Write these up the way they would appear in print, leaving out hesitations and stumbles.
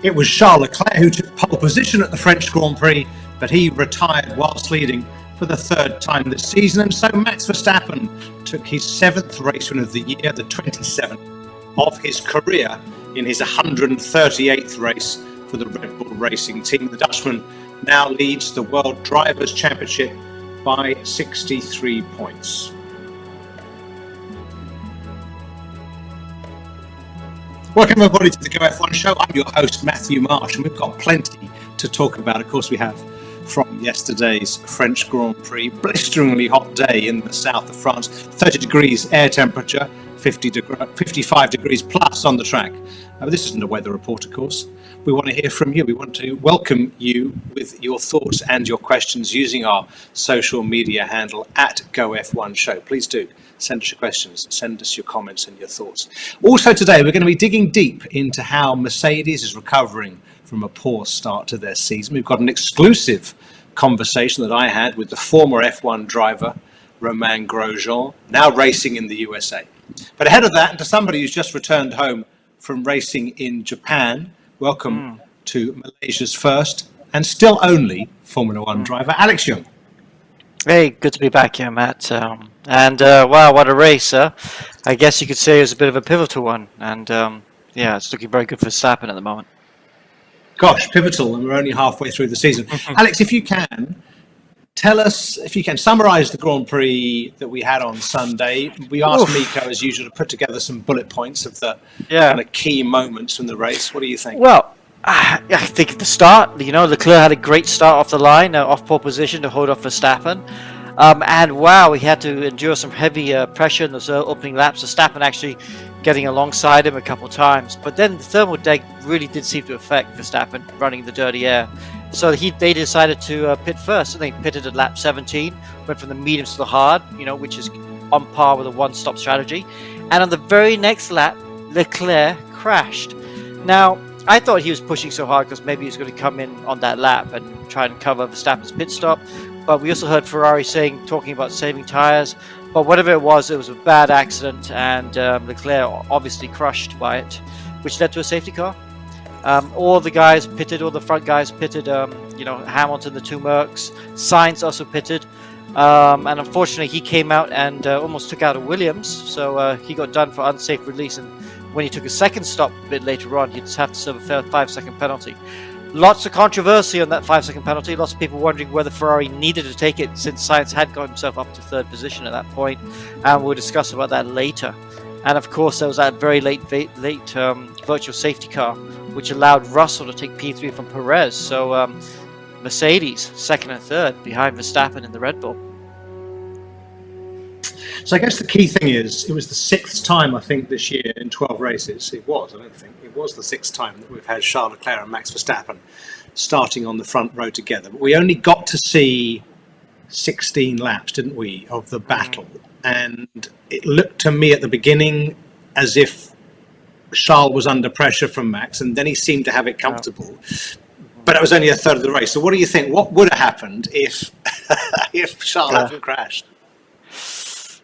It was Charles Leclerc who took pole position at the French Grand Prix, but he retired whilst leading for the third time this season. And so Max Verstappen took his 7th race win of the year, the 27th of his career, in his 138th race for the Red Bull Racing team. The Dutchman now leads the World Drivers' Championship by 63 points. Welcome everybody to the GOF1 show. I'm your host Matthew Marsh, and we've got plenty to talk about. Of course, we have from yesterday's French Grand Prix, blisteringly hot day in the south of France, 30 degrees air temperature, 55 degrees plus on the track. This isn't a weather report, of course. We want to hear from you. We want to welcome you with your thoughts and your questions using our social media handle at GOF1 Show. Please do send us your questions, send us your comments and your thoughts. Also today, we're going to be digging deep into how Mercedes is recovering from a poor start to their season. We've got an exclusive conversation that I had with the former F1 driver, Romain Grosjean, now racing in the USA. But ahead of that, and to somebody who's just returned home from racing in Japan, welcome to Malaysia's first and still only Formula One driver, Alex Yoong. Hey, good to be back here, Matt. Wow, what a race. I guess you could say it was a bit of a pivotal one. And yeah, it's looking very good for Verstappen at the moment. Gosh, pivotal, and we're only halfway through the season. Alex, if you can, tell us, if you can, summarise the Grand Prix that we had on Sunday. We asked Miko, as usual, to put together some bullet points of the kind of key moments from the race. What do you think? Well, I think at the start, Leclerc had a great start off the line, off pole position to hold off Verstappen. And wow, he had to endure some heavy pressure in those opening laps. Verstappen actually getting alongside him a couple of times. But then the thermal deck really did seem to affect Verstappen running the dirty air. So they decided to pit first. So they pitted at lap 17, went from the mediums to the hard, which is on par with a one-stop strategy. And on the very next lap, Leclerc crashed. Now, I thought he was pushing so hard because maybe he was going to come in on that lap and try and cover Verstappen's pit stop. But we also heard Ferrari talking about saving tires. But whatever it was a bad accident, and Leclerc obviously crushed by it, which led to a safety car. All the guys pitted, all the front guys pitted, Hamilton, the two Mercs, Sainz also pitted. And unfortunately, he came out and almost took out a Williams. So he got done for unsafe release. And when he took a second stop a bit later on, he'd have to serve a 5-second penalty. Lots of controversy on that 5-second penalty. Lots of people wondering whether Ferrari needed to take it since Sainz had got himself up to third position at that point. And we'll discuss about that later. And of course, there was that very late virtual safety car, which allowed Russell to take P3 from Perez. So Mercedes, second and third, behind Verstappen in the Red Bull. So I guess the key thing is, it was the 6th time, I think, this year in 12 races. It was the 6th time that we've had Charles Leclerc and Max Verstappen starting on the front row together. But we only got to see 16 laps, didn't we, of the battle. And it looked to me at the beginning as if Charles was under pressure from Max, and then he seemed to have it comfortable. But it was only a third of the race. So what do you think? What would have happened if Charles hadn't crashed?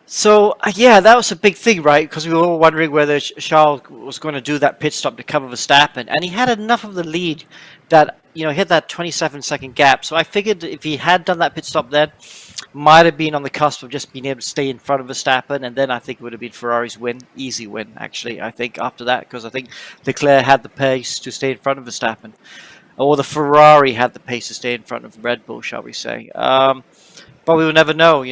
So, that was a big thing, right? Because we were all wondering whether Charles was going to do that pit stop to cover Verstappen. And he had enough of the lead that, he had that 27-second gap. So I figured if he had done that pit stop then, might have been on the cusp of just being able to stay in front of Verstappen. And then I think it would have been Ferrari's win. Easy win, actually, I think, after that. Because I think Leclerc had the pace to stay in front of Verstappen. Or the Ferrari had the pace to stay in front of Red Bull, shall we say. But we will never know,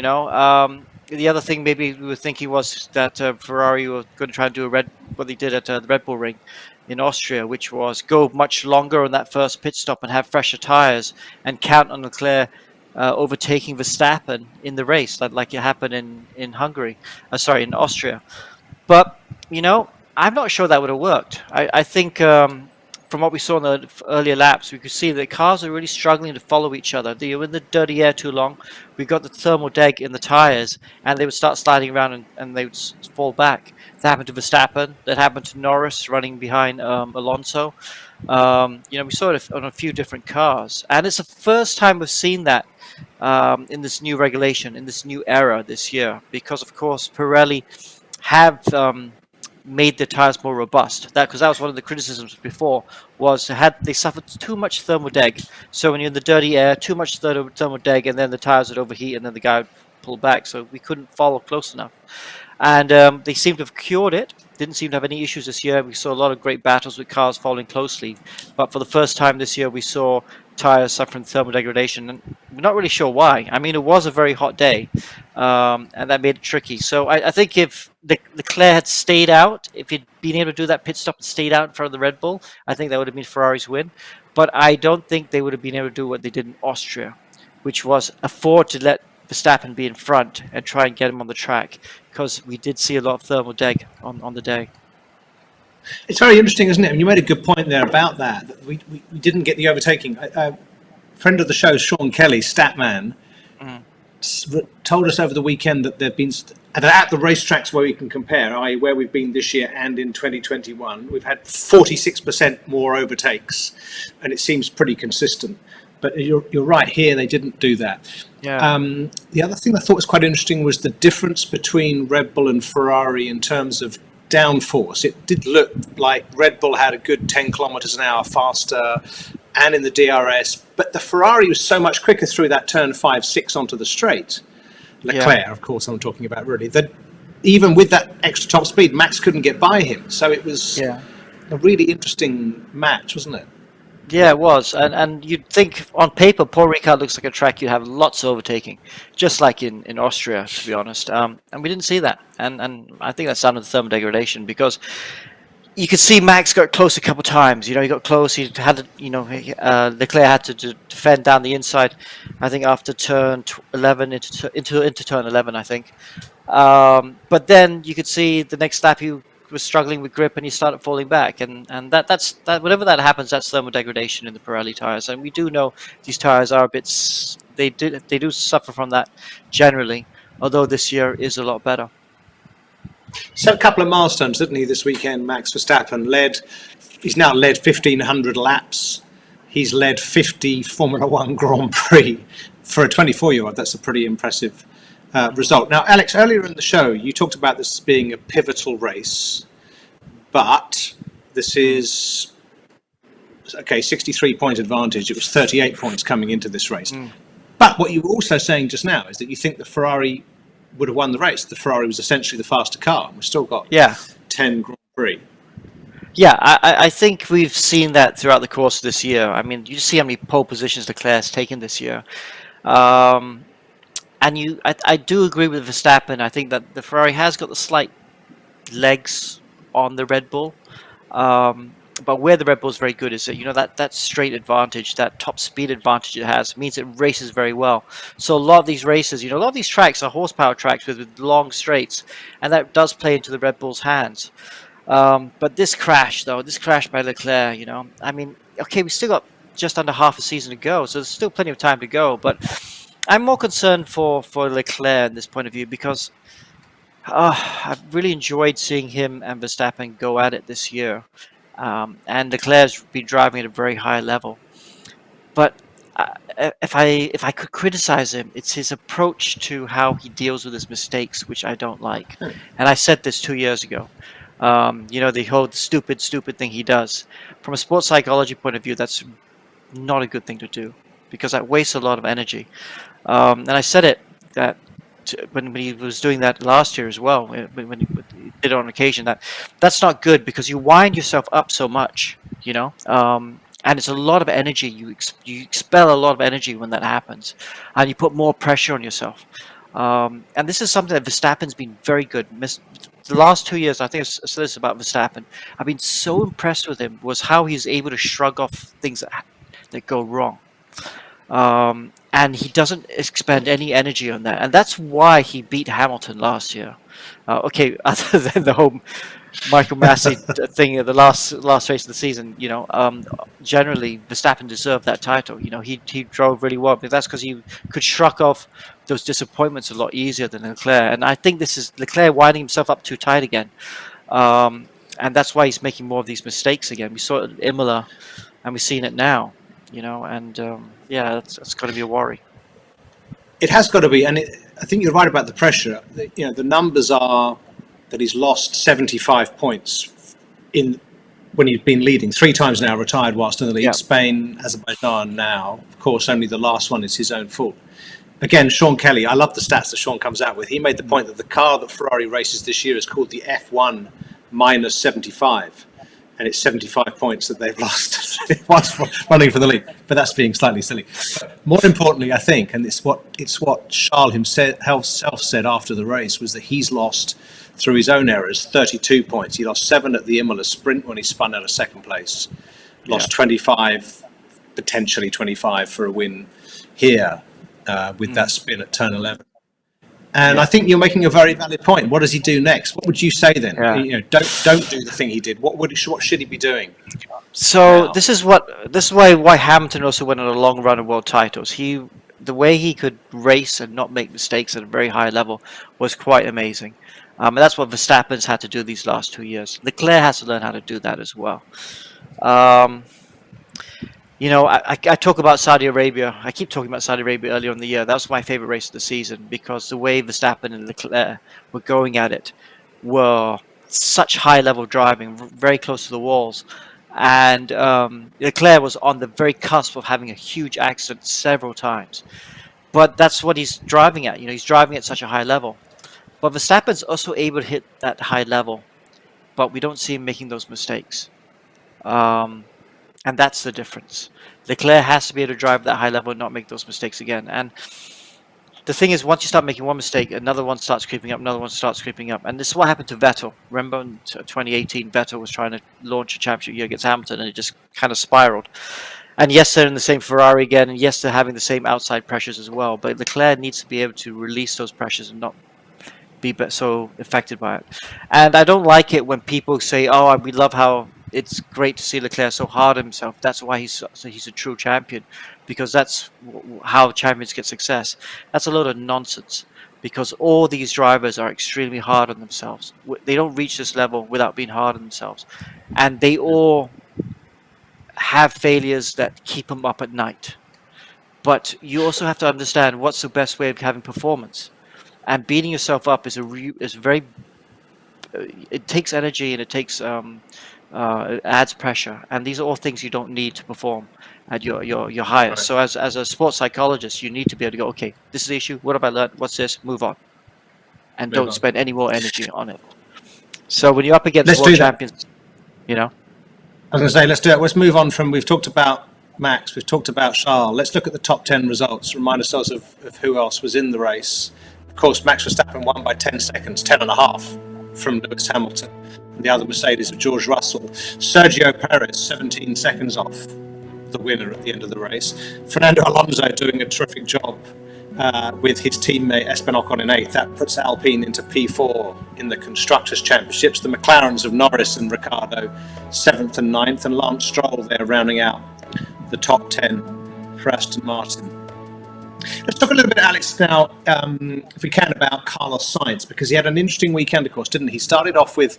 The other thing maybe we were thinking was that Ferrari were going to try and do what they did at the Red Bull Ring in Austria, which was go much longer on that first pit stop and have fresher tires and count on Leclerc overtaking Verstappen in the race, like it happened in Austria. But, I'm not sure that would have worked. I think from what we saw in the earlier laps, we could see that cars are really struggling to follow each other. They were in the dirty air too long. We got the thermal deg in the tires, and they would start sliding around and they would fall back. That happened to Verstappen. That happened to Norris running behind Alonso. We saw it on a few different cars, and it's the first time we've seen that in this new regulation, in this new era this year, because of course Pirelli have made the tires more robust. Because that was one of the criticisms before, was they suffered too much thermal deg. So when you're in the dirty air, too much thermal deg, and then the tires would overheat, and then the guy would pull back. So we couldn't follow close enough. And they seem to have cured it. Didn't seem to have any issues this year. We saw a lot of great battles with cars following closely. But for the first time this year, we saw tires suffering thermal degradation. And we're not really sure why. I mean, it was a very hot day, and that made it tricky. So I think if Leclerc had stayed out, if he'd been able to do that pit stop and stayed out in front of the Red Bull, I think that would have been Ferrari's win. But I don't think they would have been able to do what they did in Austria, which was afford to let Verstappen be in front and try and get him on the track, because we did see a lot of thermal deg on the day. It's very interesting, isn't it? And you made a good point there about that we didn't get the overtaking. Friend of the show, Sean Kelly, Statman, told us over the weekend that there've been at the racetracks where we can compare, i.e. where we've been this year and in 2021, we've had 46% more overtakes, and it seems pretty consistent. But you're right, here they didn't do that. Yeah. The other thing I thought was quite interesting was the difference between Red Bull and Ferrari in terms of downforce. It did look like Red Bull had a good 10 kilometers an hour faster and in the DRS, but the Ferrari was so much quicker through that turn 5-6 onto the straight. Leclerc, of course, I'm talking about, really. That even with that extra top speed, Max couldn't get by him. So it was a really interesting match, wasn't it? Yeah, it was, and you'd think on paper, Paul Ricard looks like a track you'd have lots of overtaking, just like in Austria, to be honest. And we didn't see that, and I think that's down to the thermal degradation, because you could see Max got close a couple of times. He got close. He had to, Leclerc had to defend down the inside. I think after turn 11 into turn 11, I think. But then you could see the next lap he was struggling with grip and he started falling back, and that's whenever that happens, that's thermal degradation in the Pirelli tires, and we do know these tires are a bit they do suffer from that generally, although this year is a lot better. So a couple of milestones, didn't he, this weekend? Max Verstappen he's now led 1,500 laps. He's led 50 Formula One Grand Prix. For a 24-year-old, that's a pretty impressive result. Now, Alex, earlier in the show, you talked about this being a pivotal race, but this is, 63-point advantage. It was 38 points coming into this race. But what you were also saying just now is that you think the Ferrari would have won the race. The Ferrari was essentially the faster car. We've still got 10 Grand Prix. Yeah, I think we've seen that throughout the course of this year. I mean, you see how many pole positions Leclerc has taken this year. And I do agree with Verstappen. I think that the Ferrari has got the slight legs on the Red Bull. But where the Red Bull is very good is that, that straight advantage, that top speed advantage it has, means it races very well. So a lot of these races, a lot of these tracks are horsepower tracks with long straights, and that does play into the Red Bull's hands. But this crash by Leclerc, I mean, okay, we still got just under half a season to go, so there's still plenty of time to go. But I'm more concerned for Leclerc in this point of view, because I've really enjoyed seeing him and Verstappen go at it this year. And Leclerc's been driving at a very high level. But if I could criticize him, it's his approach to how he deals with his mistakes, which I don't like. And I said this 2 years ago. The whole stupid thing he does. From a sports psychology point of view, that's not a good thing to do, because that wastes a lot of energy. And I said it that when he was doing that last year as well, when he did it on occasion, that's not good, because you wind yourself up so much, and it's a lot of energy. You expel a lot of energy when that happens, and you put more pressure on yourself. And this is something that Verstappen's been very good. The last 2 years, I think I said this about Verstappen, I've been so impressed with him, was how he's able to shrug off things that go wrong. And he doesn't expend any energy on that, and that's why he beat Hamilton last year. Other than the whole Michael Massey thing at the last race of the season, generally Verstappen deserved that title. He drove really well, but that's because he could shrug off those disappointments a lot easier than Leclerc. And I think this is Leclerc winding himself up too tight again, and that's why he's making more of these mistakes again. We saw it at Imola, and we've seen it now. That's got to be a worry. It has got to be, and I think you're right about the pressure. The numbers are that he's lost 75 points in when he's been leading 3 times now, retired whilst in the lead. Yeah. Spain, Azerbaijan now. Of course, only the last one is his own fault. Again, Sean Kelly, I love the stats that Sean comes out with. He made the point that the car that Ferrari races this year is called the F1 minus 75. And it's 75 points that they've lost whilst running for the lead. But that's being slightly silly. But more importantly, I think, and it's what Charles himself said after the race, was that he's lost, through his own errors, 32 points. He lost 7 at the Imola sprint when he spun out of second place. Lost 25, potentially 25 for a win here with that spin at turn 11. And I think you're making a very valid point. What does he do next? What would you say then? You know, don't do the thing he did. What should he be doing? So now? This is why Hamilton also went on a long run of world titles. The way he could race and not make mistakes at a very high level was quite amazing. And that's what Verstappen's had to do these last 2 years. Leclerc has to learn how to do that as well. You know, I talk about Saudi Arabia. I keep talking about Saudi Arabia earlier in the year. That was my favorite race of the season because the way Verstappen and Leclerc were going at it were such high-level driving, very close to the walls. And Leclerc was on the very cusp of having a huge accident several times. But that's what he's driving at. You know, he's driving at such a high level. But Verstappen's also able to hit that high level, but we don't see him making those mistakes. And that's the difference. Leclerc has to be able to drive that high level and not make those mistakes again. And the thing is, once you start making one mistake, another one starts creeping up, another one starts creeping up. And this is what happened to Vettel. Remember in 2018, Vettel was trying to launch a championship year against Hamilton, and it just kind of spiraled. And yes, they're in the same Ferrari again, and yes, they're having the same outside pressures as well. But Leclerc needs to be able to release those pressures and not be so affected by it. And I don't like it when people say, "Oh, we love how it's great to see Leclerc so hard on himself. That's why he's a true champion, because that's how champions get success." That's a load of nonsense, because all these drivers are extremely hard on themselves. They don't reach this level without being hard on themselves, and they all have failures that keep them up at night. But you also have to understand what's the best way of having performance. And beating yourself up is very. It takes energy and it takes it adds pressure, and these are all things you don't need to perform at your highest. Right. So as a sports psychologist, you need to be able to go, okay, this is the issue. What have I learned? What's this? Move on, and don't spend any more energy on it. So when you're up against world champions, you know. I was going to say, let's do it. Let's move on from. We've talked about Max. We've talked about Charles. Let's look at the top 10 results. Remind ourselves of who else was in the race. Of course, Max Verstappen won by 10 seconds, 10.5 from Lewis Hamilton. And the other Mercedes of George Russell. Sergio Perez, 17 seconds off the winner at the end of the race. Fernando Alonso doing a terrific job with his teammate Esteban Ocon in 8th. That puts Alpine into P4 in the Constructors' Championships. The McLarens of Norris and Ricciardo, 7th and 9th. And Lance Stroll there rounding out the top 10 for Aston Martin. Let's talk a little bit, Alex, now, if we can, about Carlos Sainz, because he had an interesting weekend, of course, didn't he? He started off with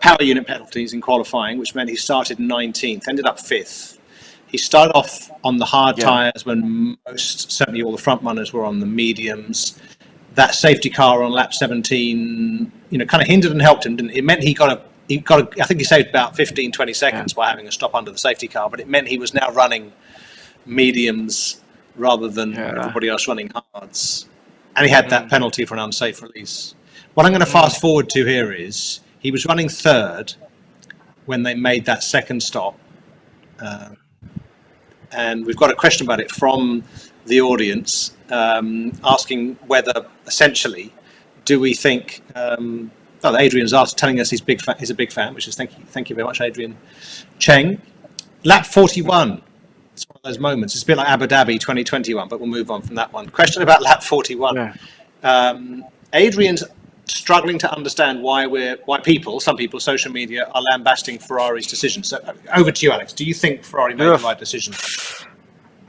power unit penalties in qualifying, which meant he started 19th, ended up 5th. He started off on the hard tyres when certainly all the front runners were on the mediums. That safety car on lap 17, kind of hindered and helped him, didn't it? It meant he got I think he saved about 15, 20 seconds by having a stop under the safety car, but it meant he was now running mediums rather than everybody else running hards. And he had that penalty for an unsafe release. What I'm going to fast forward to here is he was running 3rd when they made that second stop. And we've got a question about it from the audience, asking whether, essentially, do we think... Adrian's telling us he's a big fan, which is thank you very much, Adrian Cheng. Lap 41. It's one of those moments. It's a bit like Abu Dhabi 2021, but we'll move on from that one. Question about lap 41. Adrian's struggling to understand why some people, social media, are lambasting Ferrari's decision. So over to you, Alex. Do you think Ferrari made the right decision?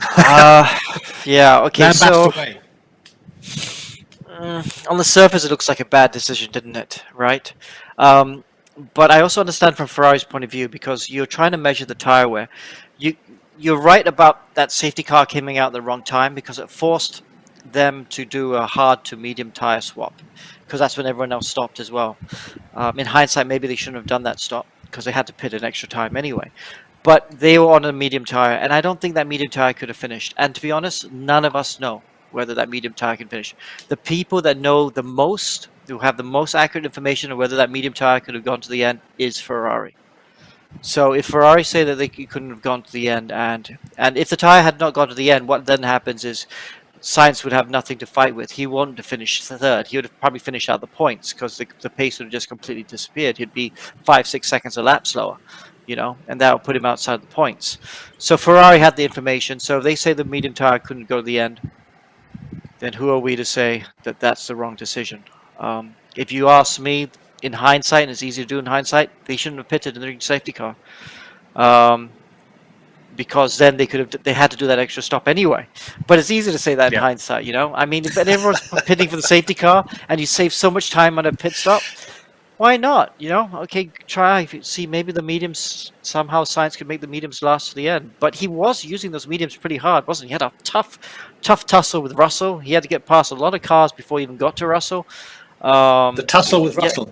Okay. Lambast away. On the surface, it looks like a bad decision, didn't it? Right? But I also understand from Ferrari's point of view, because you're trying to measure the tire wear. You're right about that safety car coming out at the wrong time, because it forced them to do a hard to medium tire swap, because that's when everyone else stopped as well. In hindsight, maybe they shouldn't have done that stop because they had to pit an extra time anyway. But they were on a medium tire, and I don't think that medium tire could have finished. And to be honest, none of us know whether that medium tire can finish. The people that know the most, who have the most accurate information on whether that medium tire could have gone to the end, is Ferrari. So if Ferrari say that they couldn't have gone to the end, and if the tire had not gone to the end, what then happens is Sainz would have nothing to fight with. He wanted to finish third. He would have probably finished out the points because the pace would have just completely disappeared. He'd be 5-6 seconds a lap slower, and that would put him outside the points. So Ferrari had the information. So if they say the medium tire couldn't go to the end, then who are we to say that that's the wrong decision? If you ask me, in hindsight, and it's easy to do in hindsight, they shouldn't have pitted in the safety car. Because then they had to do that extra stop anyway. But it's easy to say that in hindsight, I mean, if everyone's pitting for the safety car and you save so much time on a pit stop, why not? Okay, try. See, maybe the mediums, somehow Sainz could make the mediums last to the end. But he was using those mediums pretty hard, wasn't he? He had a tough tussle with Russell. He had to get past a lot of cars before he even got to Russell. The tussle with Russell.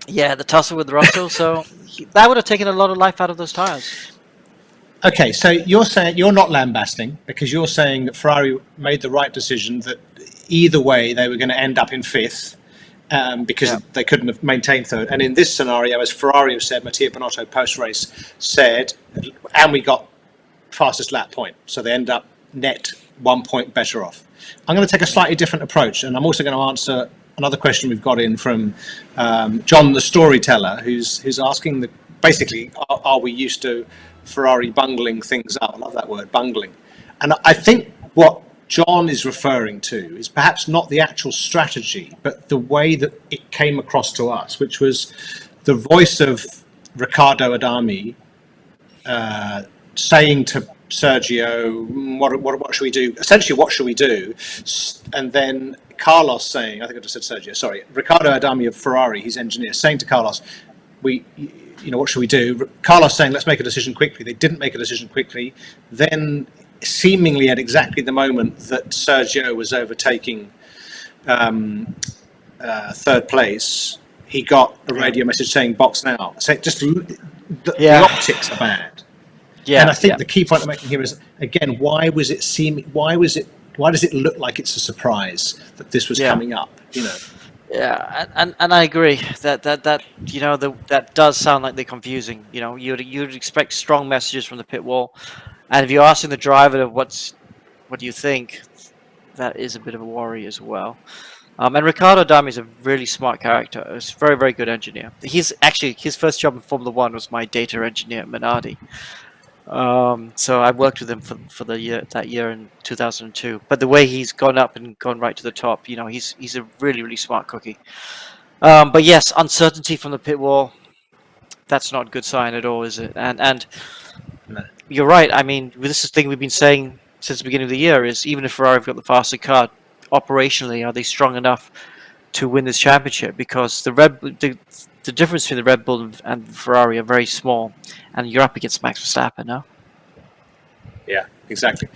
Yeah, the tussle with Russell. So that would have taken a lot of life out of those tires. Okay, so you're saying you're not lambasting because you're saying that Ferrari made the right decision, that either way they were going to end up in fifth because they couldn't have maintained third. And in this scenario, as Ferrari have said, Mattia Binotto post-race said, and we got fastest lap point. So they end up net 1 point better off. I'm going to take a slightly different approach, and I'm also going to answer another question we've got in from John the Storyteller, who's asking, basically, are we used to Ferrari bungling things up? I love that word, bungling. And I think what John is referring to is perhaps not the actual strategy, but the way that it came across to us, which was the voice of Ricciardo Adami saying to Sergio, what should we do? Essentially, what should we do? And then Carlos saying, I think I just said Sergio, sorry, Ricciardo Adami of Ferrari, his engineer, saying to Carlos, what should we do? Carlos saying, let's make a decision quickly. They didn't make a decision quickly. Then, seemingly at exactly the moment that Sergio was overtaking third place, he got a radio message saying, box now. So just the optics are bad. Yeah, and I think the key point I'm making here is, again, why does it look like it's a surprise that this was coming up? Yeah, and I agree that that does sound like they're confusing. You'd expect strong messages from the pit wall, and if you're asking the driver what do you think, that is a bit of a worry as well. And Ricciardo Adami is a really smart character. He's a very, very good engineer. His first job in Formula One was my data engineer at Minardi. So I worked with him for that year in 2002. But the way he's gone up and gone right to the top, he's a really, really smart cookie. But yes, uncertainty from the pit wall, that's not a good sign at all, is it? And no. You're right. I mean, this is the thing we've been saying since the beginning of the year is, even if Ferrari have got the faster car, operationally, are they strong enough to win this championship? Because the difference between the Red Bull and Ferrari are very small, and you're up against Max Verstappen now. Yeah, exactly.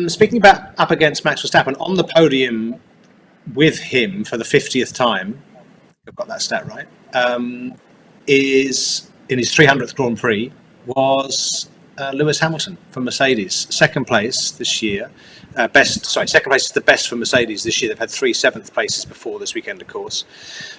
Speaking about up against Max Verstappen, on the podium with him for the 50th time, I've got that stat right, is in his 300th Grand Prix, was Lewis Hamilton from Mercedes. Second place this year. Second place is the best for Mercedes this year. They've had 3 7th places before this weekend, of course.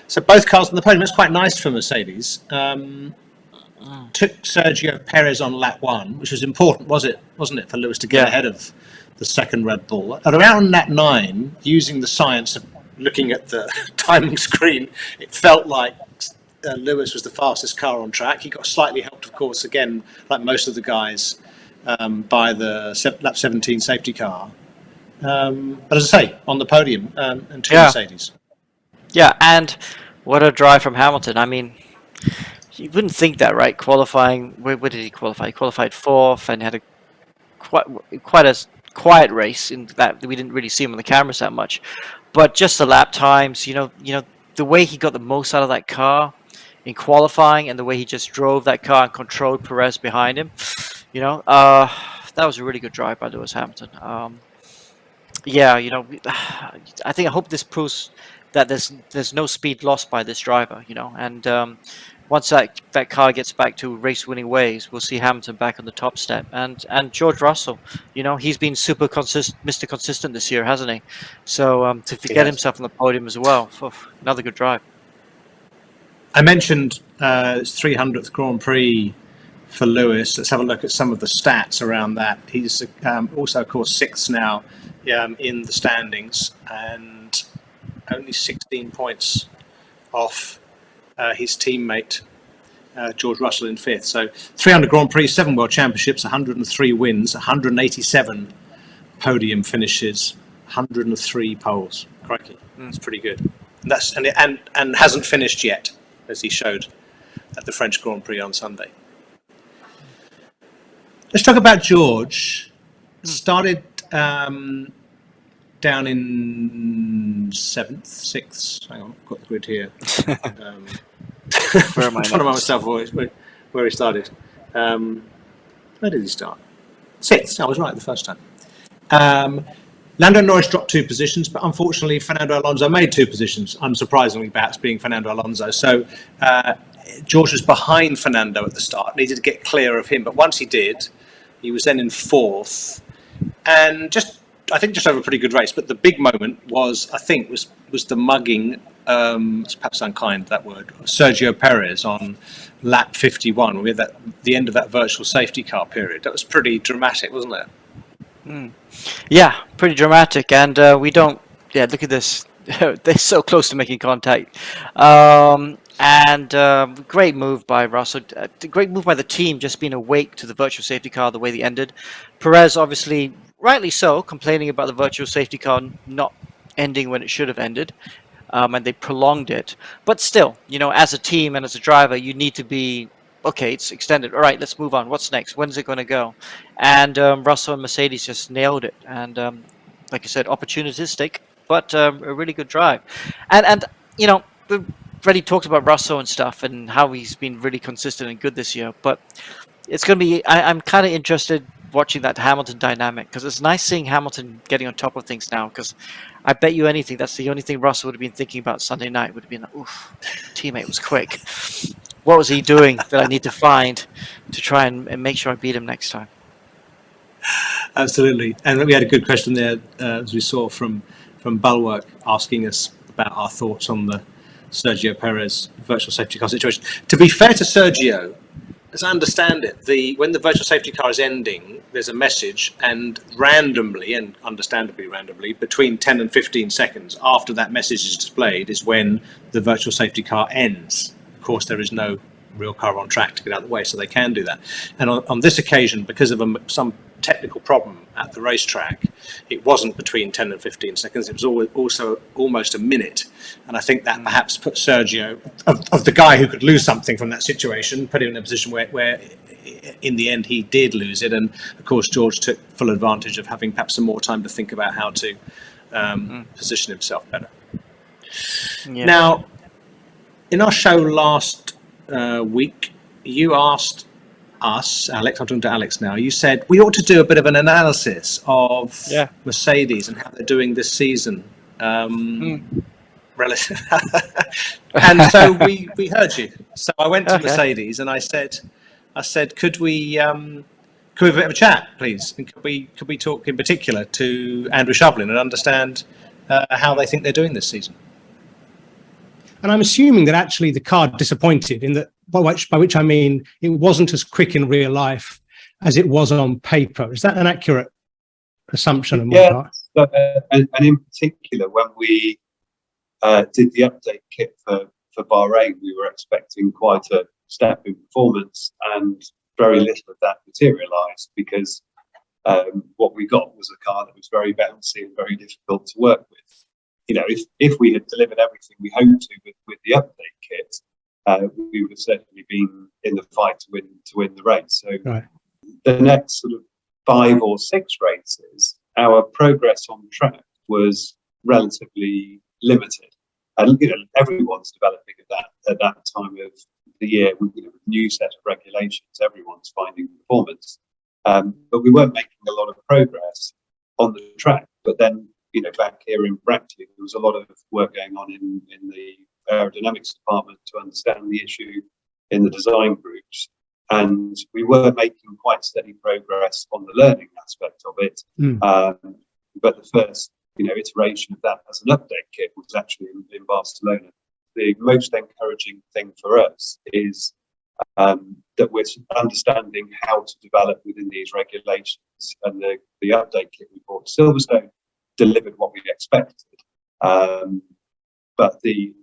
So both cars on the podium. It's quite nice for Mercedes. Took Sergio Perez on lap 1, which was important, wasn't it, for Lewis to get ahead of the second Red Bull. At around lap 9, using the science of looking at the timing screen, it felt like Lewis was the fastest car on track. He got slightly helped, of course, again, like most of the guys, by the lap 17 safety car. But as I say, on the podium, and 2 Mercedes. Yeah, and what a drive from Hamilton. I mean, you wouldn't think that, right? Qualifying, where did he qualify? He qualified 4th and had a quite a quiet race in that we didn't really see him on the cameras that much. But just the lap times, the way he got the most out of that car in qualifying, and the way he just drove that car and controlled Perez behind him, that was a really good drive by Lewis Hamilton. Yeah, I hope this proves that there's no speed lost by this driver, and once that car gets back to race-winning ways, we'll see Hamilton back on the top step, and George Russell, he's been super Mr. Consistent this year, hasn't he? So to He get has. himself on the podium as well, another good drive. I mentioned his 300th Grand Prix for Lewis. Let's have a look at some of the stats around that. He's also, of course, sixth now in the standings, and only 16 points off his teammate George Russell in fifth. So 300 Grand Prix, 7 World Championships, 103 wins, 187 podium finishes, 103 poles. Crikey, that's pretty good. And that's and hasn't finished yet, as he showed at the French Grand Prix on Sunday. Let's talk about George. Started down in 7th, 6th. Hang on, I've got the grid here. I'm trying to remind myself where he started. Where did he start? 6th. I was right the first time. Lando Norris dropped 2 positions, but unfortunately Fernando Alonso made 2 positions, unsurprisingly perhaps, being Fernando Alonso. So George was behind Fernando at the start, needed to get clear of him, but once he did, he was then in 4th, and I think just over a pretty good race. But the big moment was the mugging, it's perhaps unkind, that word, Sergio Perez on lap 51. We had the end of that virtual safety car period. That was pretty dramatic, wasn't it? Yeah, pretty dramatic, and we don't. Yeah, look at this. They're so close to making contact, and great move by Russell. Great move by the team, just being awake to the virtual safety car the way they ended. Perez, obviously, rightly so, complaining about the virtual safety car not ending when it should have ended, and they prolonged it. But still, as a team and as a driver, you need to be. Okay, it's extended. All right, let's move on. What's next? When's it going to go? And Russell and Mercedes just nailed it. And like I said, opportunistic, but a really good drive. And we've already talked about Russell and stuff and how he's been really consistent and good this year. But it's going to be. I'm kind of interested watching that Hamilton dynamic, because it's nice seeing Hamilton getting on top of things now. Because I bet you anything, that's the only thing Russell would have been thinking about Sunday night. Would have been, oof, teammate was quick. What was he doing that I need to find to try and make sure I beat him next time? Absolutely. And we had a good question there, as we saw from Bulwark, asking us about our thoughts on the Sergio Perez virtual safety car situation. To be fair to Sergio, as I understand it, when the virtual safety car is ending, there's a message, and randomly, and understandably randomly, between 10 and 15 seconds after that message is displayed is when the virtual safety car ends. Of course, there is no real car on track to get out of the way, so they can do that. And on this occasion, because of some technical problem at the racetrack, it wasn't between 10 and 15 seconds. It was also almost a minute. And I think that perhaps put Sergio, of the guy who could lose something from that situation, put him in a position where in the end he did lose it. And of course, George took full advantage of having perhaps some more time to think about how to position himself better. Yeah. Now, in our show last week, you asked us, Alex, I'm talking to Alex now, you said we ought to do a bit of an analysis of Mercedes and how they're doing this season. Relative. And so we heard you. So I went to Mercedes and I said, could we have a bit of a chat, please? And could we talk in particular to Andrew Shovlin and understand how they think they're doing this season? And I'm assuming that actually the car disappointed, in that, by which I mean it wasn't as quick in real life as it was on paper. Is that an accurate assumption on my part? And in particular, when we did the update kit for Bahrain, we were expecting quite a step in performance, and very little of that materialised, because what we got was a car that was very bouncy and very difficult to work with. If we had delivered everything we hoped to with the update kit, we would have certainly been in the fight to win the race. So the next sort of 5 or 6 races, our progress on track was relatively limited, and everyone's developing at that time of the year with a new set of regulations. Everyone's finding performance, but we weren't making a lot of progress on the track. But then, back here in Brackley, there was a lot of work going on in the aerodynamics department to understand the issue in the design groups. And we were making quite steady progress on the learning aspect of it. But the first, iteration of that as an update kit was actually in Barcelona. The most encouraging thing for us is that we're understanding how to develop within these regulations, and the update kit we brought to Silverstone delivered what we expected. But the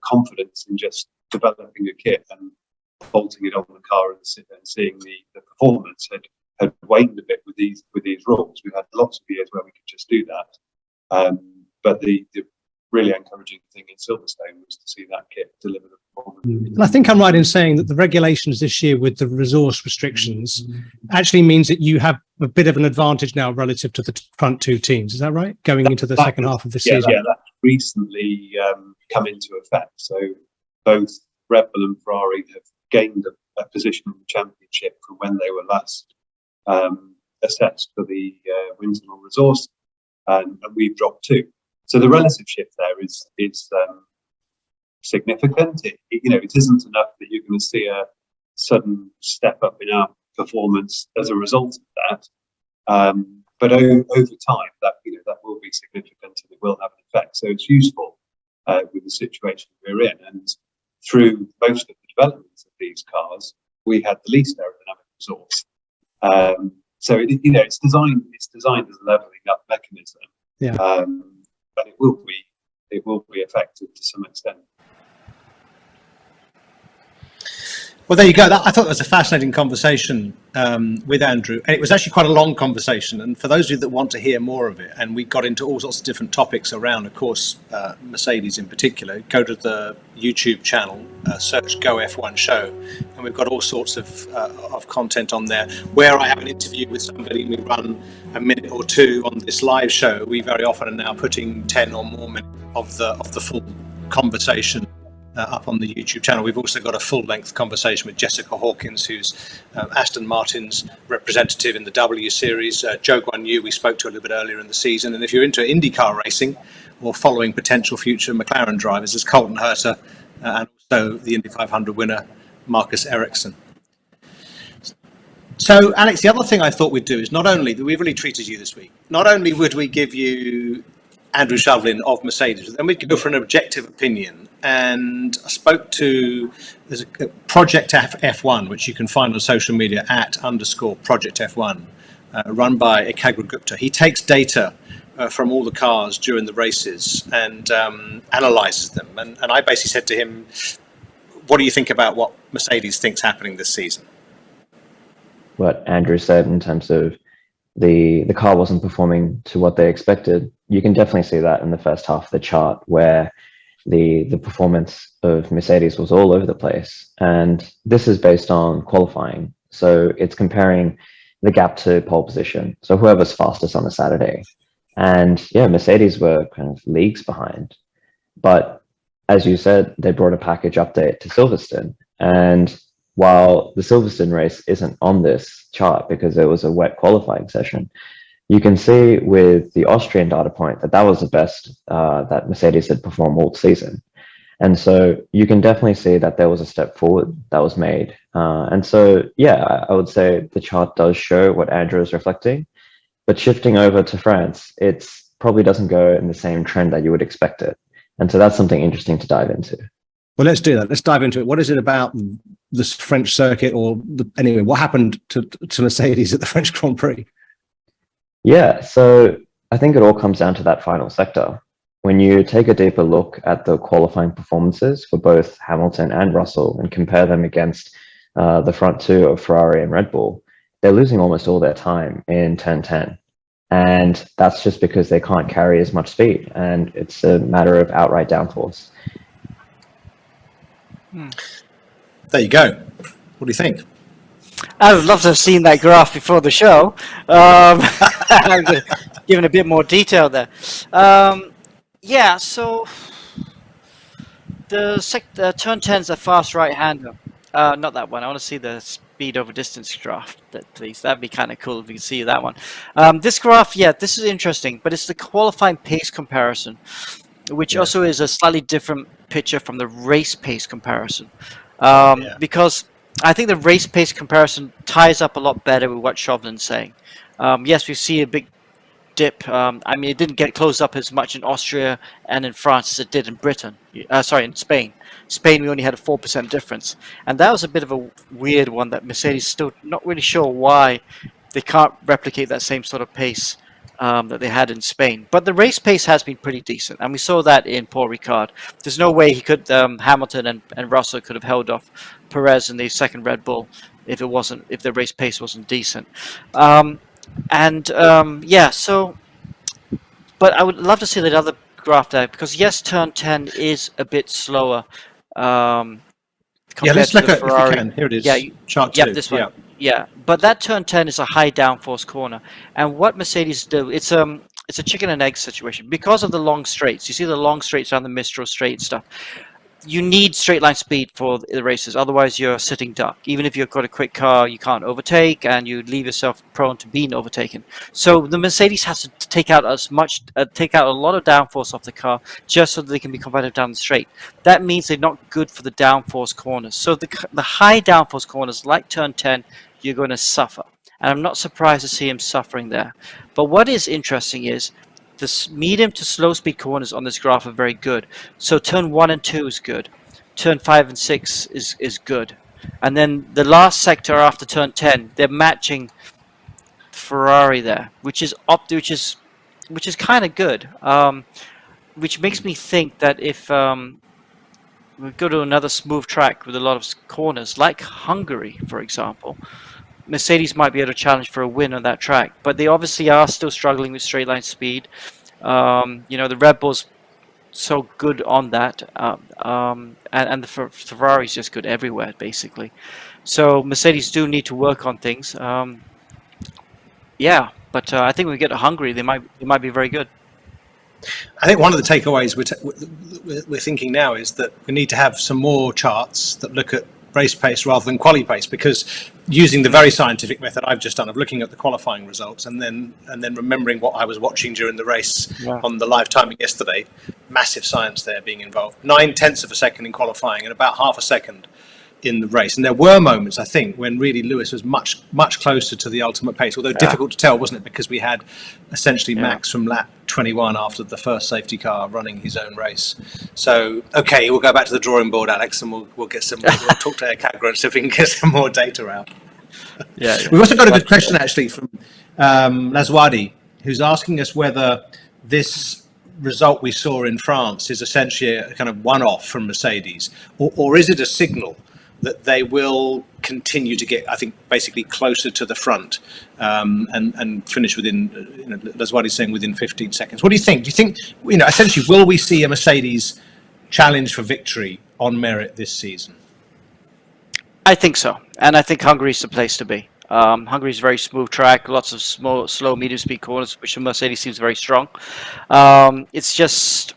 confidence in just developing a kit and bolting it on the car and seeing the performance had waned a bit with these rules. We've had lots of years where we could just do that. But the really encouraging thing in Silverstone was to see that kit deliver the performance. And I think I'm right in saying that the regulations this year with the resource restrictions actually means that you have a bit of an advantage now relative to the front two teams. Is that right? Going into the second half of the season? Yeah, that's recently come into effect. So both Red Bull and Ferrari have gained a position in the championship from when they were last assessed for the wins and resource, and we've dropped 2. So the relative shift there is significant. It isn't enough that you're going to see a sudden step up in our performance as a result of that. But over time, that will be significant and it will have an effect. So it's useful with the situation we're in. And through most of the development of these cars, we had the least aerodynamic resource. So it's designed as a leveling up mechanism. Yeah. But it will be affected to some extent. Well, there you go. I thought that was a fascinating conversation with Andrew, and it was actually quite a long conversation. And for those of you that want to hear more of it, and we got into all sorts of different topics around, of course, Mercedes in particular, go to the YouTube channel, search GOF1 Show, and we've got all sorts of content on there. Where I have an interview with somebody, and we run a minute or two on this live show. We very often are now putting 10 or more minutes of the full conversation up on the YouTube channel. We've also got a full-length conversation with Jessica Hawkins, who's Aston Martin's representative in the W Series. Zhou Guanyu we spoke to a little bit earlier in the season. And if you're into IndyCar racing or following potential future McLaren drivers, there's Colton Herta and also the Indy 500 winner, Marcus Ericsson. So, Alex, the other thing I thought we'd do is not only that we've really treated you this week, not only would we give you Andrew Shovlin of Mercedes, then we'd go for an objective opinion. And I spoke to, there's a Project F1, which you can find on social media @_Project F1, run by Ekagra Gupta. He takes data from all the cars during the races and analyzes them. And I basically said to him, what do you think about what Mercedes thinks happening this season? What Andrew said in terms of the car wasn't performing to what they expected. You can definitely see that in the first half of the chart, where the performance of Mercedes was all over the place. And this is based on qualifying. So it's comparing the gap to pole position. So whoever's fastest on a Saturday. And yeah, Mercedes were kind of leagues behind. But as you said, they brought a package update to Silverstone. And while the Silverstone race isn't on this chart because it was a wet qualifying session, you can see with the Austrian data point that was the best that Mercedes had performed all season. And so you can definitely see that there was a step forward that was made. And so, yeah, I would say the chart does show what Andrew is reflecting, but shifting over to France, it probably doesn't go in the same trend that you would expect it. And so that's something interesting to dive into. Well, let's do that. Let's dive into it. What is it about this French circuit, or anyway, what happened to Mercedes at the French Grand Prix? Yeah, so I think it all comes down to that final sector. When you take a deeper look at the qualifying performances for both Hamilton and Russell and compare them against the front two of Ferrari and Red Bull, they're losing almost all their time in turn 10. And that's just because they can't carry as much speed, and it's a matter of outright downforce. There you go. What do you think? I would love to have seen that graph before the show. Given a bit more detail there. Yeah, so the turn 10's a fast right-hander. Not that one. I want to see the speed over distance graph, please. That'd be kind of cool if we could see that one. This graph, yeah, this is interesting, but it's the qualifying pace comparison, which also is a slightly different picture from the race pace comparison. Because I think the race pace comparison ties up a lot better with what Chauvelin's saying. Yes, we see a big dip. I mean, it didn't get closed up as much in Austria and in France as it did in Britain. In Spain. Spain, we only had a 4% difference. And that was a bit of a weird one that Mercedes still not really sure why they can't replicate that same sort of pace that they had in Spain. But the race pace has been pretty decent. And we saw that in Paul Ricard. There's no way he could, Hamilton and Russell could have held off Perez in the second Red Bull if the race pace wasn't decent. But I would love to see that other graph there, because yes, turn 10 is a bit slower. Let's look at, if we can. Here it is. Yeah, chart 2. This one. Yeah, but that turn 10 is a high downforce corner, and what Mercedes do, it's a chicken and egg situation because of the long straights. You see the long straights around the Mistral straight stuff. You need straight line speed for the races, otherwise you're a sitting duck. Even if you've got a quick car, you can't overtake, and you leave yourself prone to being overtaken. So the Mercedes has to take out a lot of downforce off the car just so that they can be competitive down the straight. That means they're not good for the downforce corners. So the high downforce corners, like turn 10, you're going to suffer. And I'm not surprised to see him suffering there. But what is interesting is the medium to slow speed corners on this graph are very good. So turn 1 and 2 is good. Turn 5 and 6 is good. And then the last sector after turn 10, they're matching Ferrari there, which is kind of good. Which makes me think that if we go to another smooth track with a lot of corners, like Hungary, for example, Mercedes might be able to challenge for a win on that track, but they obviously are still struggling with straight line speed. The Red Bull's so good on that, and the Ferrari's just good everywhere, basically. So Mercedes do need to work on things. But I think when we get to Hungary, they might be very good. I think one of the takeaways we're thinking now is that we need to have some more charts that look at race pace rather than quali pace, because using the very scientific method I've just done of looking at the qualifying results and then remembering what I was watching during the race on the live timing yesterday, massive science there being involved. 9/10 of a second in qualifying and about half a second in the race. And there were moments, I think, when really Lewis was much, much closer to the ultimate pace, although difficult to tell, wasn't it? Because we had essentially Max from lap 21 after the first safety car running his own race. So, okay, we'll go back to the drawing board, Alex, and we'll get some, we'll talk to Ekagra and see if we can get some more data out. We've also got a good question, actually, from Laswadi, who's asking us whether this result we saw in France is essentially a kind of one-off from Mercedes, or is it a signal that they will continue to get, I think, basically closer to the front and finish within, that's what he's saying, within 15 seconds. What do you think? Do you think, essentially, will we see a Mercedes challenge for victory on merit this season? I think so. And I think Hungary's the place to be. Hungary's a very smooth track, lots of small, slow, medium speed corners, which Mercedes seems very strong. It's just,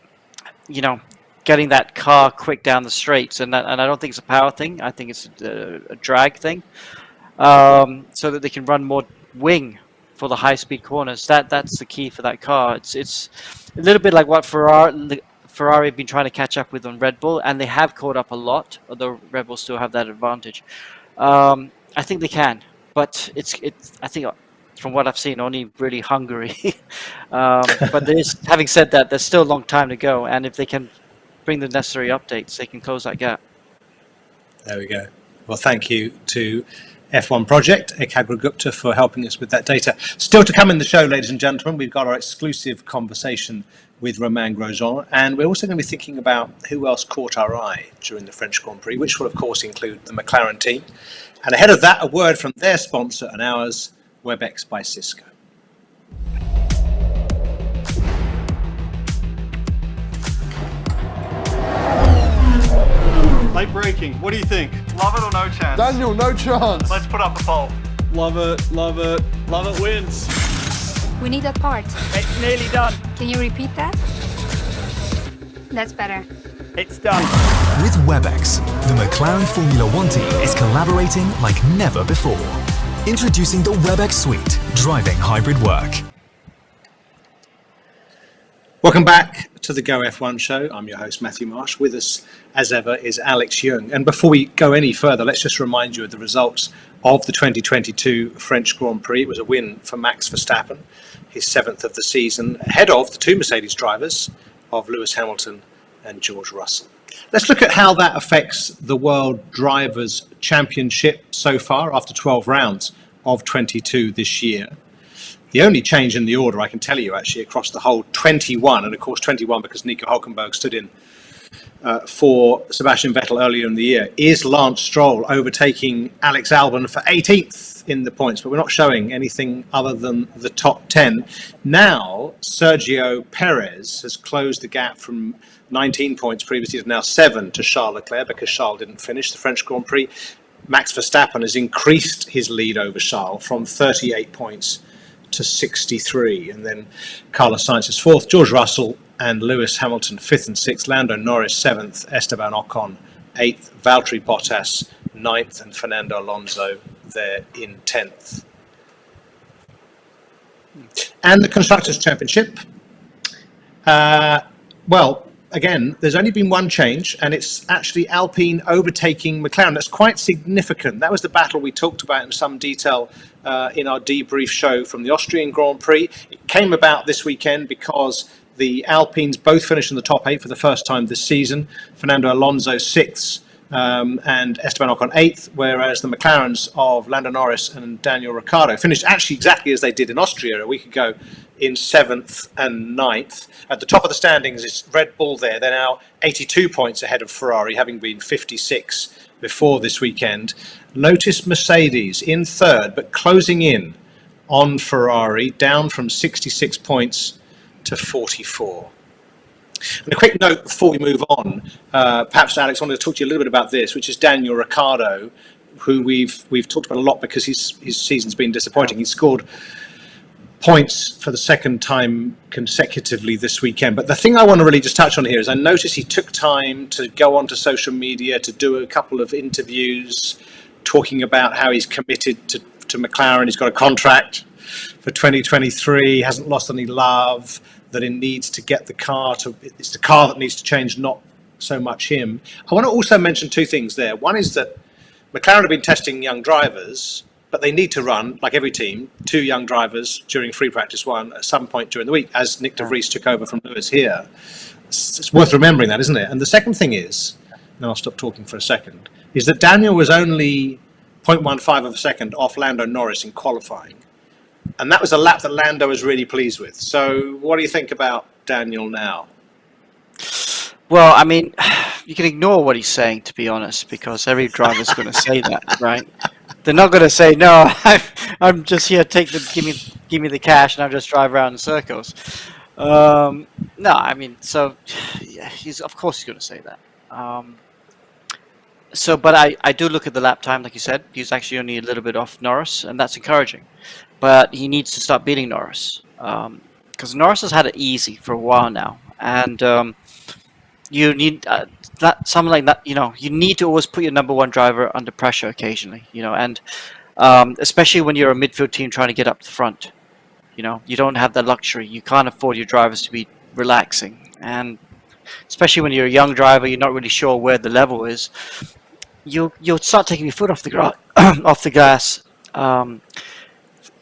getting that car quick down the straights, and I don't think it's a power thing. I think it's a drag thing, so that they can run more wing for the high speed corners. That's the key for that car. It's a little bit like what Ferrari have been trying to catch up with on Red Bull, and they have caught up a lot, although Red Bull still have that advantage. I think they can, but it's I think from what I've seen, only really Hungary. But having said that, there's still a long time to go, and if they can bring the necessary updates, they can close that gap. There we go. Well, thank you to F1 Project, Ekagra Gupta, for helping us with that data. Still to come in the show, ladies and gentlemen, we've got our exclusive conversation with Romain Grosjean, and we're also going to be thinking about who else caught our eye during the French Grand Prix, which will, of course, include the McLaren team. And ahead of that, a word from their sponsor and ours, WebEx by Cisco. Late braking, what do you think? Love it or no chance? Daniel, no chance. Let's put up a poll. Love it, love it, love it wins. We need that part. It's nearly done. Can you repeat that? That's better. It's done. With WebEx, the McLaren Formula One team is collaborating like never before. Introducing the WebEx Suite, driving hybrid work. Welcome back to the GOF1 show. I'm your host, Matthew Marsh. With us, as ever, is Alex Yoong. And before we go any further, let's just remind you of the results of the 2022 French Grand Prix. It was a win for Max Verstappen, his 7th of the season, ahead of the two Mercedes drivers of Lewis Hamilton and George Russell. Let's look at how that affects the World Drivers' Championship so far after 12 rounds of 22 this year. The only change in the order, I can tell you, actually, across the whole 21, and of course 21 because Nico Hülkenberg stood in for Sebastian Vettel earlier in the year, is Lance Stroll overtaking Alex Albon for 18th in the points, but we're not showing anything other than the top 10. Now, Sergio Perez has closed the gap from 19 points previously to now 7 to Charles Leclerc because Charles didn't finish the French Grand Prix. Max Verstappen has increased his lead over Charles from 38 points to 63, and then Carlos Sainz is 4th, George Russell and Lewis Hamilton 5th and 6th, Lando Norris 7th, Esteban Ocon 8th, Valtteri Bottas 9th, and Fernando Alonso there in 10th. And the Constructors' Championship, well, again, there's only been one change, and it's actually Alpine overtaking McLaren. That's quite significant. That was the battle we talked about in some detail in our debrief show from the Austrian Grand Prix. It came about this weekend because the Alpines both finished in the top 8 for the first time this season. Fernando Alonso 6th and Esteban Ocon 8th, whereas the McLarens of Lando Norris and Daniel Ricciardo finished actually exactly as they did in Austria a week ago in 7th and 9th. At the top of the standings is Red Bull there. They're now 82 points ahead of Ferrari, having been 56 before this weekend. Notice Mercedes in 3rd, but closing in on Ferrari, down from 66 points to 44. And a quick note before we move on, perhaps Alex, I wanted to talk to you a little bit about this, which is Daniel Ricciardo, who we've talked about a lot because his season's been disappointing. He scored points for the second time consecutively this weekend. But the thing I want to really just touch on here is I noticed he took time to go onto social media to do a couple of interviews talking about how he's committed to McLaren. He's got a contract for 2023, hasn't lost any love, that it needs to get the car to, it's the car that needs to change, not so much him. I want to also mention two things there. One is that McLaren have been testing young drivers, but they need to run, like every team, 2 young drivers during free practice 1 at some point during the week, as Nick de Vries took over from Lewis here. It's worth remembering that, isn't it? And the second thing is, and I'll stop talking for a second, is that Daniel was only 0.15 of a second off Lando Norris in qualifying. And that was a lap that Lando was really pleased with. So what do you think about Daniel now? Well, I mean, you can ignore what he's saying, to be honest, because every driver's going to say that, right? They're not going to say, no, I'm just here, give me the cash, and I'll just drive around in circles. No, I mean, so, yeah, of course he's going to say that. But I do look at the lap time, like you said. He's actually only a little bit off Norris, and that's encouraging. But he needs to start beating Norris, because Norris has had it easy for a while now, and you need something like that. You know, you need to always put your number 1 driver under pressure occasionally. You know, and especially when you're a midfield team trying to get up to the front. You know, you don't have that luxury. You can't afford your drivers to be relaxing, and especially when you're a young driver, you're not really sure where the level is. You'll start taking your foot off the gas.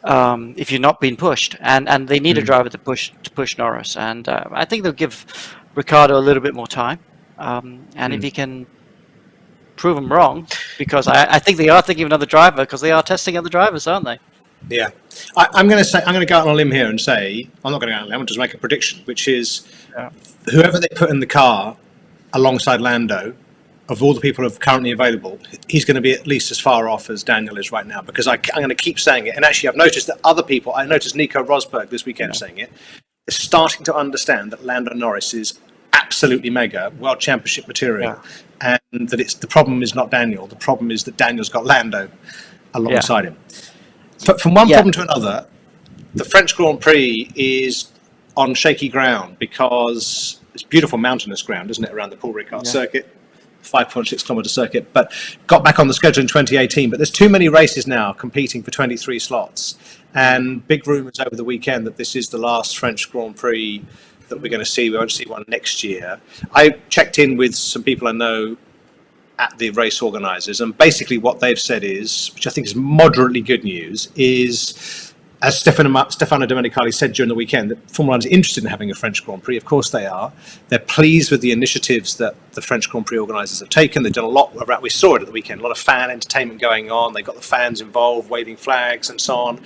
If you're not being pushed, and they need a driver to push Norris, and I think they'll give Ricciardo a little bit more time, and if he can prove him wrong, because I think they are thinking of another driver, because they are testing other drivers, aren't they? Yeah, I'm going to go out on a limb here and say, I'm not going to go out on a limb, I'm going to just make a prediction, which is whoever they put in the car alongside Lando, of all the people who are currently available, he's going to be at least as far off as Daniel is right now, because I'm going to keep saying it. And actually, I've noticed that other people, I noticed Nico Rosberg this weekend saying it, is starting to understand that Lando Norris is absolutely mega World Championship material, and that the problem is not Daniel. The problem is that Daniel's got Lando alongside him. But from one problem to another, the French Grand Prix is on shaky ground because it's beautiful mountainous ground, isn't it, around the Paul Ricard Yeah. circuit, 5.6 kilometre circuit, but got back on the schedule in 2018. But there's too many races now competing for 23 slots, and big rumours over the weekend that this is the last French Grand Prix that we're going to see. We won't see one next year. I checked in with some people I know at the race organisers, and basically what they've said is, which I think is moderately good news, is, as Stefano Domenicali said during the weekend, that Formula 1 is interested in having a French Grand Prix. Of course they are. They're pleased with the initiatives that the French Grand Prix organisers have taken. They've done a lot around, we saw it at the weekend, a lot of fan entertainment going on. They got the fans involved, waving flags and so on.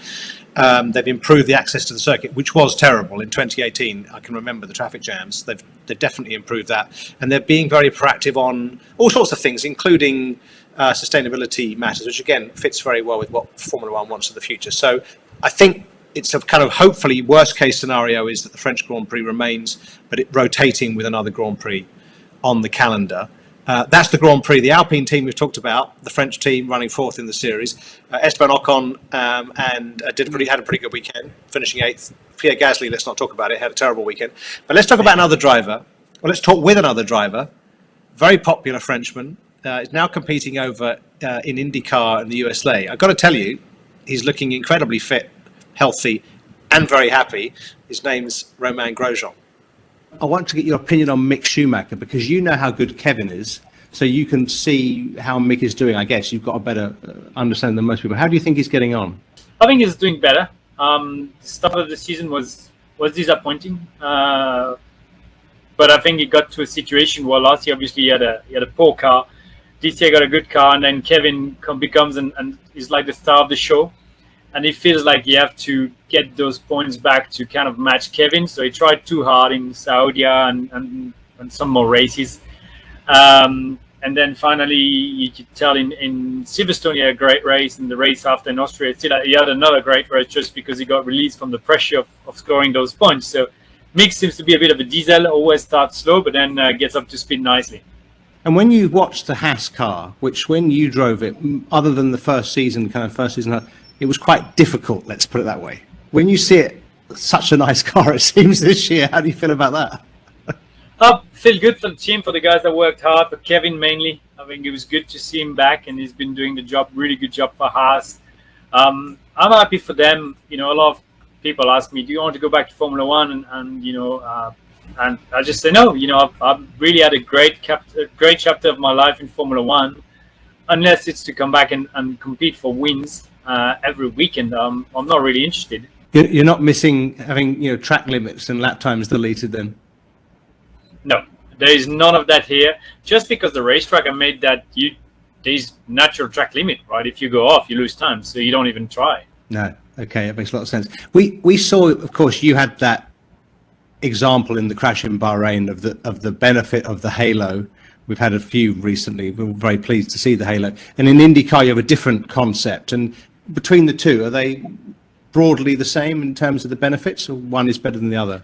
They've improved the access to the circuit, which was terrible in 2018. I can remember the traffic jams. They've definitely improved that. And they're being very proactive on all sorts of things, including sustainability matters, which again fits very well with what Formula 1 wants for the future. So I think it's a kind of, hopefully, worst case scenario is that the French Grand Prix remains, but it rotating with another Grand Prix on the calendar. That's the Grand Prix. The Alpine team we've talked about, the French team running fourth in the series. Esteban Ocon had a pretty good weekend, finishing eighth. Pierre Gasly, let's not talk about it, had a terrible weekend. But let's talk about another driver. Well, let's talk with another driver, very popular Frenchman, is now competing over in IndyCar in the USA. I've got to tell you, he's looking incredibly fit, healthy, and very happy. His name's Romain Grosjean. I want to get your opinion on Mick Schumacher, because you know how good Kevin is, so you can see how Mick is doing. I guess you've got a better understanding than most people. How do you think he's getting on? I think he's doing better. The start of the season was disappointing, but I think he got to a situation where last year obviously he had a poor car. This year got a good car, and then Kevin becomes and is like the star of the show. And it feels like you have to get those points back to kind of match Kevin. So he tried too hard in Saudi and some more races. And then finally, you could tell in Silverstone, he had a great race. And the race after in Austria, he had another great race just because he got released from the pressure of scoring those points. So Mick seems to be a bit of a diesel, always starts slow, but then gets up to speed nicely. And when you watched the Haas car, which when you drove it, other than the first season, it was quite difficult, let's put it that way. When you see it, such a nice car it seems this year, how do you feel about that? I feel good for the team, for the guys that worked hard, for Kevin mainly. I think it was good to see him back, and he's been doing the job, really good job for Haas. I'm happy for them. You know, a lot of people ask me, do you want to go back to Formula 1? And I just say no. You know, I've really had a great chapter of my life in Formula 1, unless it's to come back and compete for wins every weekend. I'm not really interested. You're not missing having track limits and lap times deleted then? No, there is none of that here. Just because the racetrack made that there's natural track limit, right? If you go off, you lose time, so you don't even try. No, okay, that makes a lot of sense. We saw, of course, you had that example in the crash in Bahrain of the benefit of the halo. We've had a few recently. We're very pleased to see the halo. And in IndyCar, you have a different concept. And between the two, are they broadly the same in terms of the benefits, or one is better than the other?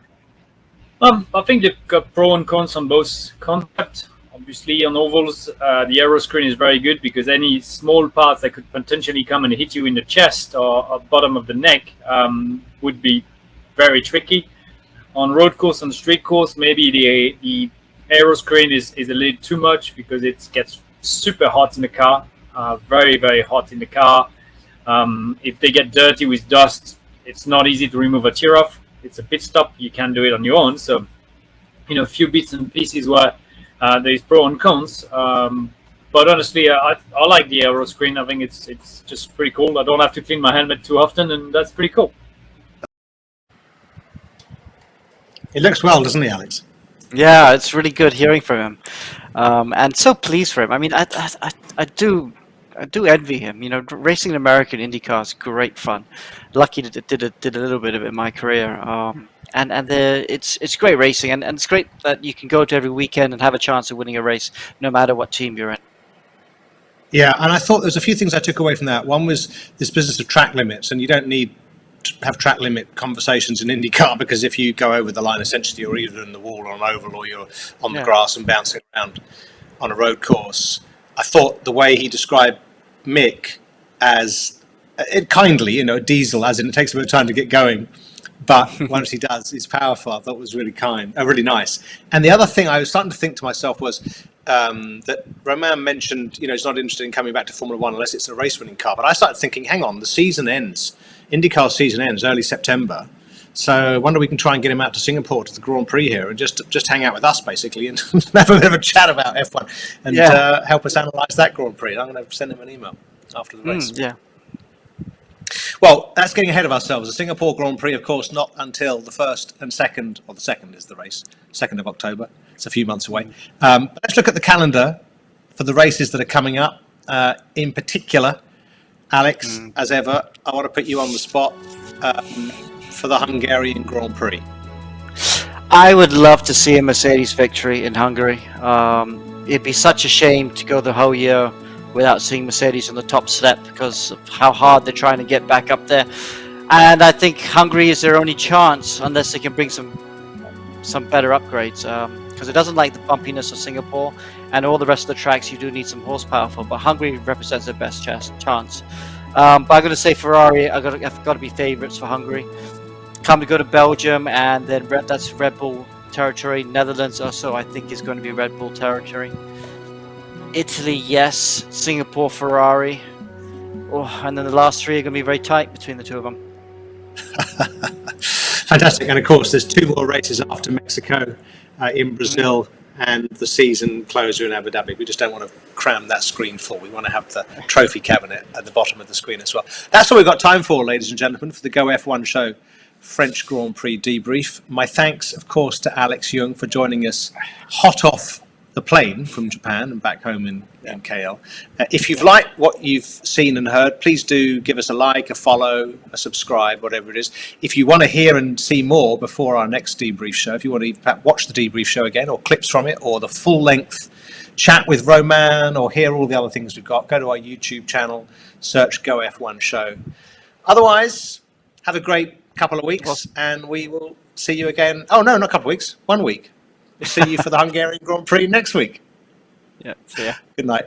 I think they've got pro and cons on both concepts. Obviously, on ovals, the aero screen is very good because any small parts that could potentially come and hit you in the chest or bottom of the neck would be very tricky. On road course and street course, maybe the aero screen is a little too much because it gets super hot in the car, very, very hot in the car. If they get dirty with dust, it's not easy to remove a tear off. It's a pit stop. You can't do it on your own. So, a few bits and pieces where there's pro and cons. But honestly, I like the aero screen. I think it's just pretty cool. I don't have to clean my helmet too often, and that's pretty cool. It looks well, doesn't he, Alex? Yeah, it's really good hearing from him, and so pleased for him. I mean, I do envy him. Racing in American IndyCar is great fun. Lucky that did a little bit of it in my career. It's great racing, and it's great that you can go to every weekend and have a chance of winning a race, no matter what team you're in. Yeah, and I thought there's a few things I took away from that. One was this business of track limits, and you don't need to have track limit conversations in IndyCar because if you go over the line, essentially you're either in the wall or an oval or you're on the grass and bouncing around on a road course. I thought the way he described Mick as kindly, a diesel, as in it takes a bit of time to get going, but once he does, it's powerful. I thought it was really really nice. And the other thing I was starting to think to myself was that Romain mentioned, he's not interested in coming back to Formula One unless it's a race-winning car. But I started thinking, hang on, the season ends, IndyCar season ends early September. So I wonder we can try and get him out to Singapore to the Grand Prix here and just hang out with us basically and have a bit of a chat about F1 and help us analyse that Grand Prix. I'm going to send him an email after the race. Well, that's getting ahead of ourselves. The Singapore Grand Prix, of course, not until the 1st and 2nd, or the 2nd is the race, 2nd of October. It's a few months away. But let's look at the calendar for the races that are coming up. In particular, Alex, as ever, I want to put you on the spot for the Hungarian Grand Prix. I would love to see a Mercedes victory in Hungary. It'd be such a shame to go the whole year without seeing Mercedes on the top step because of how hard they're trying to get back up there. And I think Hungary is their only chance unless they can bring some better upgrades, because it doesn't like the bumpiness of Singapore and all the rest of the tracks you do need some horsepower for, but Hungary represents their best chance. But I'm going to say Ferrari I've got to be favourites for Hungary. Come to go to Belgium, and then that's Red Bull territory. Netherlands also I think is going to be Red Bull territory. Italy, yes. Singapore, Ferrari. And then the last three are going to be very tight between the two of them. Fantastic. And of course, there's two more races after Mexico in Brazil and the season closer in Abu Dhabi. We just don't want to cram that screen full. We want to have the trophy cabinet at the bottom of the screen as well. That's all we've got time for, ladies and gentlemen, for the Go F1 show French Grand Prix debrief. My thanks, of course, to Alex Yoong for joining us hot off the plane from Japan and back home in KL. If you've liked what you've seen and heard, please do give us a like, a follow, a subscribe, whatever it is. If you want to hear and see more before our next debrief show, if you want to watch the debrief show again or clips from it or the full length chat with Romain or hear all the other things we've got, go to our YouTube channel, search Go F1 show. Otherwise, have a great couple of weeks and we will see you again. Oh no, not a couple of weeks, 1 week. We'll see you for the Hungarian Grand Prix next week. Yeah, see ya. Good night.